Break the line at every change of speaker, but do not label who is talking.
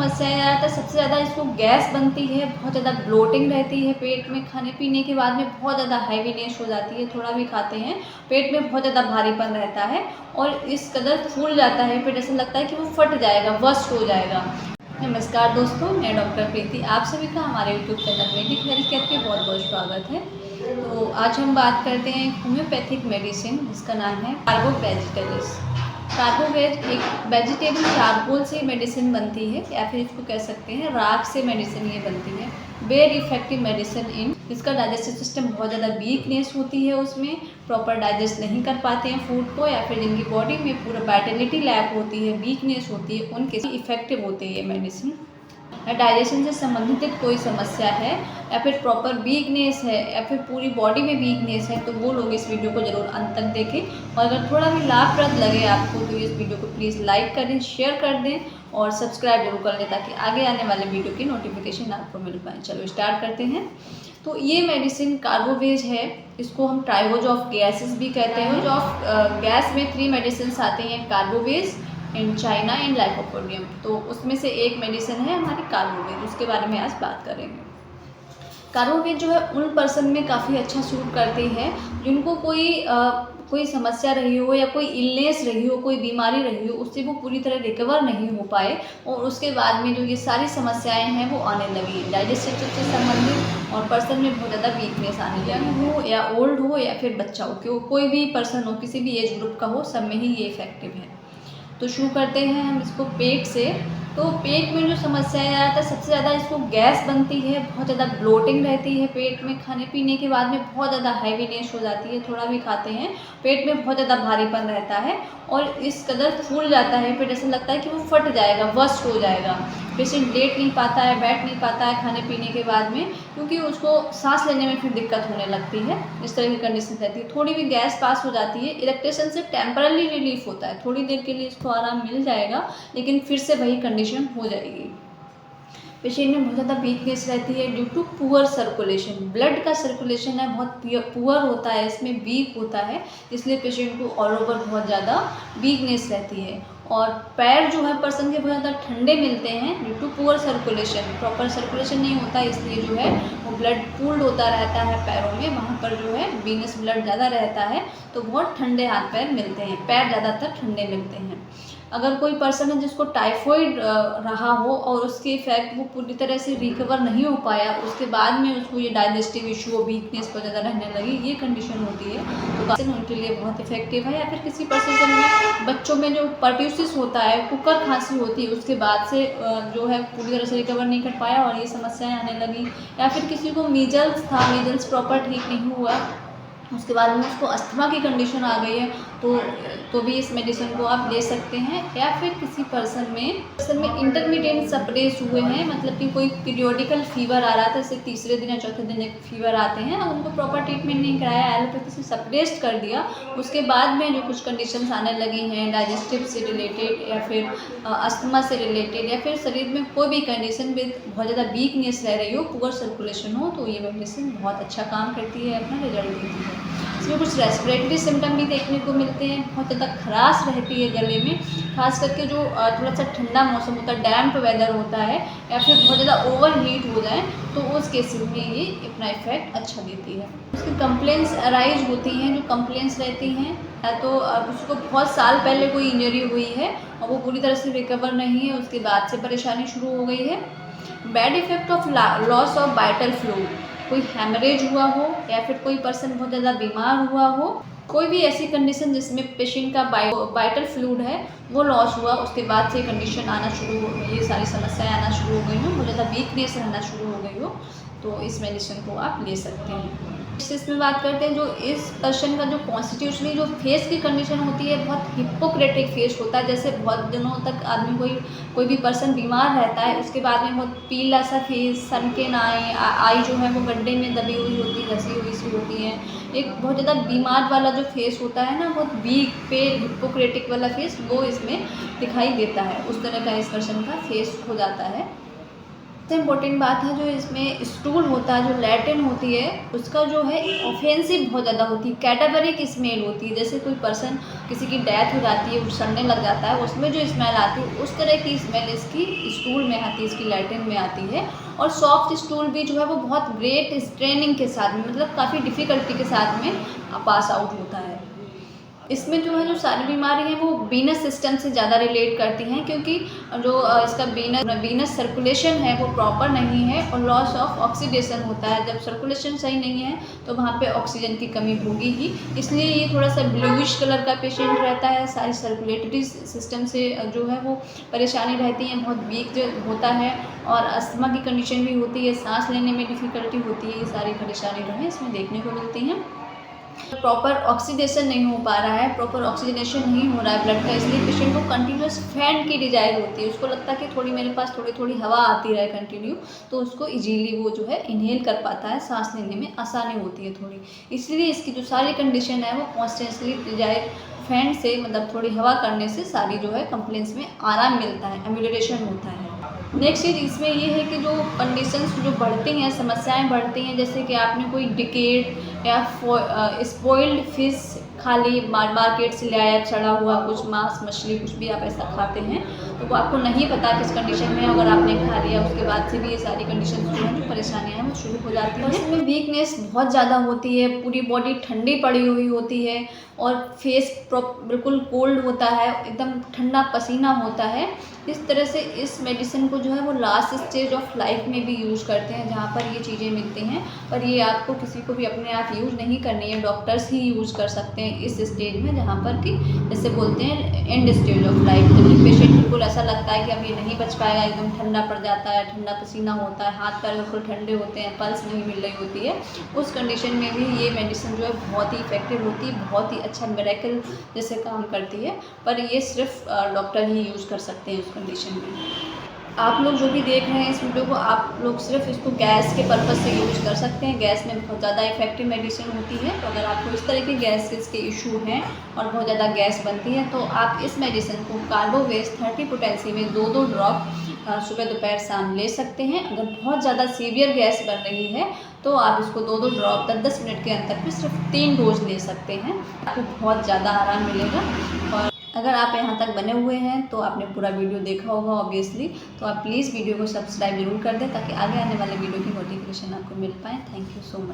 समस्याएं ज़्यादातर सबसे ज़्यादा इसको गैस बनती है, बहुत ज़्यादा ब्लोटिंग रहती है पेट में, खाने पीने के बाद में बहुत ज़्यादा हैवीनेस हो जाती है, थोड़ा भी खाते हैं पेट में बहुत ज़्यादा भारीपन रहता है और इस कदर फूल जाता है पेट, ऐसा लगता है कि वो फट जाएगा, बस्ट हो जाएगा। नमस्कार दोस्तों, मैं डॉक्टर प्रीति, आप सभी का हमारे यूट्यूब चैनल वैदिक हेल्थ केयर पे बहुत बहुत स्वागत है। तो आज हम बात करते हैं होम्योपैथिक मेडिसिन जिसका नाम है कार्बोवेजिटलिस। कार्बोवेज एक वेजिटेबल चारकोल से मेडिसिन बनती है या फिर इसको कह सकते हैं राख से मेडिसिन ये बनती है। वेरी इफेक्टिव मेडिसिन इन जिसका डाइजेस्टिव सिस्टम बहुत ज़्यादा वीकनेस होती है, उसमें प्रॉपर डाइजेस्ट नहीं कर पाते हैं फूड को, या फिर जिनकी बॉडी में पूरा वाइटलिटी लैक होती है, वीकनेस होती है, उनके इफेक्टिव होती है ये मेडिसिन। डाइजेशन से संबंधित कोई समस्या है या फिर प्रॉपर वीकनेस है या फिर पूरी बॉडी में वीकनेस है तो वो लोग इस वीडियो को ज़रूर अंत तक देखें। और अगर थोड़ा भी लाभप्रद लगे आपको तो इस वीडियो को प्लीज़ लाइक कर दें, शेयर कर दें और सब्सक्राइब जरूर कर लें ताकि आगे आने वाले वीडियो की नोटिफिकेशन आपको मिल पाए। चलो स्टार्ट करते हैं। तो ये मेडिसिन कार्बोवेज है, इसको हम ट्राइवोज ऑफ गैसेस भी कहते हैं। ट्राइवोज ऑफ गैस में 3 मेडिसिन आते हैं, carbo veg in China in lycopodium. तो उसमें से एक मेडिसिन है हमारी कार्बोवेज, उसके बारे में आज बात करेंगे। कार्बोवेज जो है उन पर्सन में काफ़ी अच्छा सूट करती है जिनको कोई समस्या रही हो या कोई इलनेस रही हो, कोई बीमारी रही हो, उससे वो पूरी तरह रिकवर नहीं हो पाए और उसके बाद में जो ये सारी समस्याएं हैं वो आने लगी हैं डाइजेस्टिव से संबंधित, और पर्सन में बहुत ज़्यादा वीकनेस आने लगी हो या ओल्ड हो या फिर बच्चा हो, कोई भी पर्सन हो, किसी भी एज ग्रुप का हो, सब में ही ये इफेक्टिव है। तो शुरू करते हैं हम इसको पेट से। तो पेट में जो समस्याएं ज़्यादातर सबसे ज़्यादा इसको गैस बनती है, बहुत ज़्यादा ब्लोटिंग रहती है पेट में, खाने पीने के बाद में बहुत ज़्यादा हैवीनेस हो जाती है, थोड़ा भी खाते हैं पेट में बहुत ज़्यादा भारीपन रहता है और इस कदर फूल जाता है पेट, ऐसा लगता है कि वो फट जाएगा, बस्ट हो जाएगा। पेशेंट लेट नहीं पाता है, बैठ नहीं पाता है खाने पीने के बाद में, क्योंकि उसको सांस लेने में फिर दिक्कत होने लगती है। इस तरह की कंडीशन रहती है। थोड़ी भी गैस पास हो जाती है, इलेक्ट्रेशन से टेम्पररी रिलीफ होता है, थोड़ी देर के लिए इसको आराम मिल जाएगा लेकिन फिर से वही कंडीशन हो जाएगी। पेशेंट में बहुत ज़्यादा वीकनेस रहती है due to poor circulation, blood का सर्कुलेशन है बहुत पुअर होता है, इसमें वीक होता है, इसलिए पेशेंट को ऑल ओवर बहुत ज़्यादा वीकनेस रहती है। और पैर जो है पर्सन के बहुत ज़्यादा ठंडे मिलते हैं due to poor circulation, proper circulation नहीं होता इसलिए जो है वो ब्लड पूल्ड होता रहता है पैरों में, वहाँ पर जो है वीनस ब्लड ज़्यादा रहता है तो बहुत ठंडे हाथ पैर मिलते हैं, पैर ज़्यादातर ठंडे मिलते हैं। अगर कोई पर्सन है जिसको टाइफॉइड रहा हो और उसके इफेक्ट वो पूरी तरह से रिकवर नहीं हो पाया, उसके बाद में उसको ये डाइजेस्टिव इशू और वीकनेस बहुत ज़्यादा रहने लगी, ये कंडीशन होती है तो पर्सन उनके लिए बहुत इफेक्टिव है। या फिर किसी पर्सन में बच्चों में जो परट्यूसिस होता है, कुकर खांसी होती है, उसके बाद से जो है पूरी तरह से रिकवर नहीं कर पाया और ये समस्याएं आने लगी। या फिर किसी को मीजल्स था, मीजल्स प्रॉपर ठीक नहीं हुआ, उसके बाद में उसको अस्थमा की कंडीशन आ गई है तो भी इस मेडिसिन को आप ले सकते हैं। या फिर किसी पर्सन में इंटरमीडिएट सप्रेस हुए हैं, मतलब कि कोई पीरियोडिकल फीवर आ रहा था, जैसे तीसरे दिन या चौथे दिन एक फीवर आते हैं, उनको प्रॉपर ट्रीटमेंट नहीं कराया, एलोपैथी से सप्रेस्ड कर दिया, उसके बाद में जो कुछ कंडीशंस आने लगी हैं डाइजेस्टिव से रिलेटेड या फिर अस्थमा से रिलेटेड या फिर शरीर में कोई भी कंडीशन विद बहुत ज़्यादा वीकनेस रह रही हो, पुअर सर्कुलेशन हो, तो ये मेडिसिन बहुत अच्छा काम करती है, अपना रिजल्ट देती है। इसमें कुछ रेस्पिरेटरी सिम्टम भी देखने को मिलते हैं, बहुत ज़्यादा खराश रहती है गले में, खास करके जो थोड़ा सा ठंडा मौसम होता है, डैम्प वेदर होता है या फिर बहुत ज़्यादा ओवर हीट हो जाए तो उस केसेस में ये अपना इफेक्ट अच्छा देती है। उसकी कंप्लेंट्स अराइज होती हैं, जो कंप्लेंट्स रहती हैं या तो उसको बहुत साल पहले कोई इंजरी हुई है और वो पूरी तरह से रिकवर नहीं है, उसके बाद से परेशानी शुरू हो गई है। Bad effect of loss of vital fluid, कोई हैमरेज हुआ हो या फिर कोई पर्सन बहुत ज़्यादा बीमार हुआ हो, कोई भी ऐसी कंडीशन जिसमें पेशेंट का वाइटल फ्लूइड है वो लॉस हुआ, उसके बाद से कंडीशन आना शुरू हो गई, ये सारी समस्याएं आना शुरू हो गई हो, बहुत ज़्यादा वीकनेस रहना शुरू हो गई हो, तो इस मेडिसिन को आप ले सकते हैं। इसमें बात करते हैं जो इस पर्सन का जो कॉन्स्टिट्यूशनली जो फेस की कंडीशन होती है, बहुत हिपोक्रेटिक फेस होता है, जैसे बहुत दिनों तक आदमी कोई भी पर्सन बीमार रहता है, उसके बाद में बहुत पीला सा फेस, सनकेन आई जो है वो गड्ढे में दबी हुई होती है, घसी हुई सी होती है, एक बहुत ज़्यादा बीमार वाला जो फेस होता है ना, बहुत वीक पेल हिपोक्रेटिक वाला फेस वो इसमें दिखाई देता है, उस तरह का इस पर्सन का फेस हो जाता है। सबसे इम्पोर्टेंट बात है जो इसमें स्टूल होता है, जो लैट्रिन होती है, उसका जो है ऑफेंसिव बहुत ज़्यादा होती है, कैटाबरिक स्मेल होती है। जैसे कोई पर्सन किसी की डेथ हो जाती है, वो सड़ने लग जाता है, उसमें जो स्मेल आती है उस तरह की स्मेल इसकी स्टूल में आती है, इसकी लैट्रिन में आती है। और सॉफ्ट स्टूल भी जो है वो बहुत ग्रेट स्ट्रेनिंग के साथ में, मतलब काफ़ी डिफ़िकल्टी के साथ में पास आउट होता है। इसमें जो है जो सारी बीमारी हैं वो वीनस सिस्टम से ज़्यादा रिलेट करती हैं, क्योंकि जो इसका वीनस सर्कुलेशन है वो प्रॉपर नहीं है और लॉस ऑफ ऑक्सीडेशन होता है। जब सर्कुलेशन सही नहीं है तो वहाँ पे ऑक्सीजन की कमी होगी ही, इसलिए ये थोड़ा सा ब्लूइश कलर का पेशेंट रहता है। सारी सर्कुलेटरी सिस्टम से जो है वो परेशानी रहती है, बहुत वीक जो होता है और अस्थमा की कंडीशन भी होती है, सांस लेने में डिफ़िकल्टी होती है। ये सारी परेशानी जो है इसमें देखने को मिलती हैं। प्रॉपर ऑक्सीडेशन नहीं हो पा रहा है, प्रॉपर ऑक्सीजनेशन नहीं हो रहा है ब्लड का, इसलिए पेशेंट को कंटिन्यूस फैन की डिज़ायर होती है। उसको लगता है कि थोड़ी मेरे पास थोड़ी थोड़ी हवा आती रहे कंटिन्यू, तो उसको इजीली वो जो है इनहेल कर पाता है, सांस लेने में आसानी होती है थोड़ी। इसलिए इसकी जो सारी कंडीशन है वो कॉन्स्टेंटली डिज़ायर फैन से, मतलब थोड़ी हवा करने से सारी जो है कंप्लेंट्स में आराम मिलता है, एम्यूलरेशन होता है। नेक्स्ट चीज़ इसमें ये है कि जो कंडीशंस जो बढ़ती हैं, समस्याएं बढ़ती हैं, जैसे कि आपने कोई डिकेट या स्पॉइल्ड फिश खाली मार्केट से ले आया, सड़ा हुआ कुछ मांस मछली कुछ भी आप ऐसा खाते हैं तो वो आपको नहीं पता किस कंडीशन में, अगर आपने खा लिया उसके बाद से भी ये सारी कंडीशन जो है, जो परेशानियाँ हैं वो शुरू हो जाती हैं। इसमें वीकनेस बहुत ज़्यादा होती है, पूरी बॉडी ठंडी पड़ी हुई होती है और फेस बिल्कुल कोल्ड होता है, एकदम ठंडा पसीना होता है। इस तरह से इस मेडिसिन को जो है वो लास्ट स्टेज ऑफ लाइफ में भी यूज़ करते हैं, जहाँ पर ये चीज़ें मिलती हैं। पर ये आपको किसी को भी अपने आप यूज़ नहीं करनी है, डॉक्टर्स ही यूज़ कर सकते हैं इस स्टेज में, जहाँ पर कि जैसे बोलते हैं एंड स्टेज ऑफ लाइफ, जब पेशेंट बिल्कुल ऐसा लगता है कि अब ये नहीं बच पाएगा, एकदम ठंडा पड़ जाता है, ठंडा पसीना होता है, हाथ पैर बिल्कुल ठंडे होते हैं, पल्स नहीं मिल रही होती है, उस कंडीशन में भी ये मेडिसिन जो है बहुत ही इफेक्टिव होती है, बहुत ही अच्छा मिरेकल जैसे काम करती है। पर ये सिर्फ डॉक्टर ही यूज़ कर सकते हैं उस कंडीशन में। आप लोग जो भी देख रहे हैं इस वीडियो को, आप लोग सिर्फ इसको गैस के पर्पज़ से यूज़ कर सकते हैं। गैस में बहुत ज़्यादा इफेक्टिव मेडिसिन होती है, तो अगर आपको इस तरह के गैसेस के इशू हैं और बहुत ज़्यादा गैस बनती है तो आप इस मेडिसिन को कार्बोवेस 30 पोटेंसी में 2-2 ड्रॉप सुबह दोपहर शाम ले सकते हैं। अगर बहुत ज़्यादा सीवियर गैस बन रही है तो आप इसको 2-2 ड्रॉप 10-10 मिनट के अंतर में सिर्फ 3 डोज ले सकते हैं, आपको बहुत ज़्यादा आराम मिलेगा। और अगर आप यहाँ तक बने हुए हैं तो आपने पूरा वीडियो देखा होगा ऑब्वियसली, तो आप प्लीज़ वीडियो को सब्सक्राइब जरूर कर दें ताकि आगे आने वाले वीडियो की नोटिफिकेशन आपको मिल पाए। Thank you so much.